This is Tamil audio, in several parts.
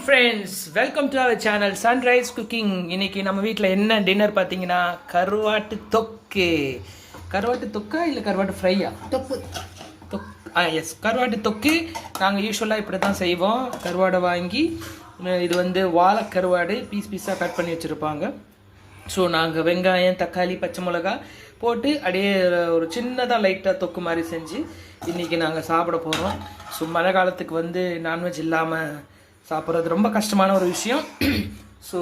Friends, welcome to our channel sunrise cooking. இன்னைக்கு நம்ம வீட்டில் என்ன டின்னர் பார்த்தீங்கன்னா கருவாட்டு தொக்கு. கருவாட்டு தொக்கா இல்லை கருவாட்டு ஃப்ரையா? தொக்கு. எஸ், கருவாட்டு தொக்கு. நாங்கள் யூஸ்வலாக இப்படி தான் செய்வோம். கருவாடை வாங்கி இது வந்து வாழை கருவாடு பீஸ் பீஸாக கட் பண்ணி வச்சுருப்பாங்க. ஸோ நாங்கள் வெங்காயம், தக்காளி, பச்சை மிளகா போட்டு அப்படியே ஒரு சின்னதாக லைட்டாக தொக்கு மாதிரி செஞ்சு இன்றைக்கி நாங்கள் சாப்பிட போகிறோம். ஸோ மழை காலத்துக்கு வந்து நான்வெஜ் இல்லாமல் சாப்பிட்றது ரொம்ப கஷ்டமான ஒரு விஷயம். ஸோ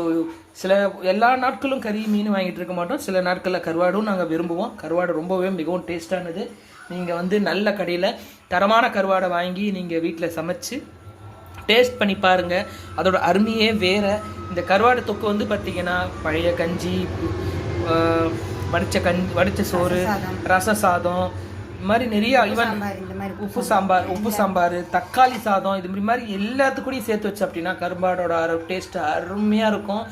எல்லா நாட்களும் கறி மீன் வாங்கிட்டு இருக்க மாட்டோம். சில நாட்களில் கருவாடும் நாங்கள் விரும்புவோம். கருவாடு ரொம்பவே மிகவும் டேஸ்டானது. நீங்கள் வந்து நல்ல கடையில் தரமான கருவாடை வாங்கி நீங்கள் வீட்டில் சமைச்சு டேஸ்ட் பண்ணி பாருங்கள். அதோட அருமையே வேறு. இந்த கருவாடு தொக்கு வந்து பார்த்திங்கன்னா பழைய கஞ்சி, வடித்த சோறு, ரச சாதம், இது மாதிரி நிறைய, ஈவன் உப்பு சாம்பார், தக்காளி சாதம், இது மாதிரி எல்லாத்துக்கூடையும் சேர்த்து வச்சு அப்படின்னா கருவாடோட டேஸ்ட் அருமையாக இருக்கும்.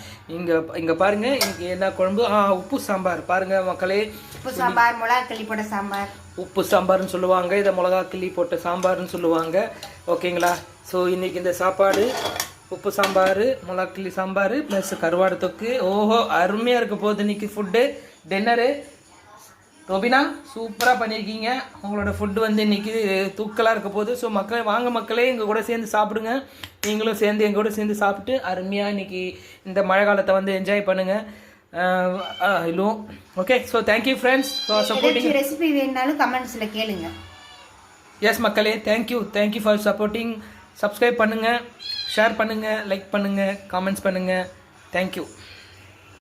இங்கே பாருங்கள், இங்கே என்ன குழம்பு, உப்பு சாம்பார் பாருங்கள் மக்களே. உப்பு சாம்பார், மிளகா கிள்ளி போட்ட சாம்பார், உப்பு சாம்பார்னு சொல்லுவாங்க, இதை மிளகா கிள்ளி போட்ட சாம்பார்னு சொல்லுவாங்க. ஓகேங்களா? ஸோ இன்றைக்கி இந்த சாப்பாடு உப்பு சாம்பார், மிளகா கிள்ளி சாம்பார் ப்ளஸ் கருவாடு தொக்கு. ஓஹோ, அருமையாக இருக்க போகுது இன்றைக்கி ஃபுட்டு, டின்னரு. ரோபினா, சூப்பராக பண்ணியிருக்கீங்க. உங்களோட ஃபுட்டு வந்து இன்றைக்கி தூக்கலாக இருக்க போகுது. ஸோ வாங்க மக்களே, எங்கள் கூட சேர்ந்து சாப்பிடுங்க. நீங்களும் சேர்ந்து எங்கள் கூட சேர்ந்து சாப்பிட்டு அருமையாக இன்றைக்கி இந்த மழை காலத்தை வந்து என்ஜாய் பண்ணுங்கள். Hello, okay. So thank you friends for supporting. Recipe வேணுனாலும் கமெண்ட்ஸில் கேளுங்க. எஸ் மக்களே, தேங்க்யூ ஃபார் சப்போர்ட்டிங். சப்ஸ்கிரைப் பண்ணுங்கள், ஷேர் பண்ணுங்கள், லைக் பண்ணுங்கள், காமெண்ட்ஸ் பண்ணுங்கள். தேங்க்யூ.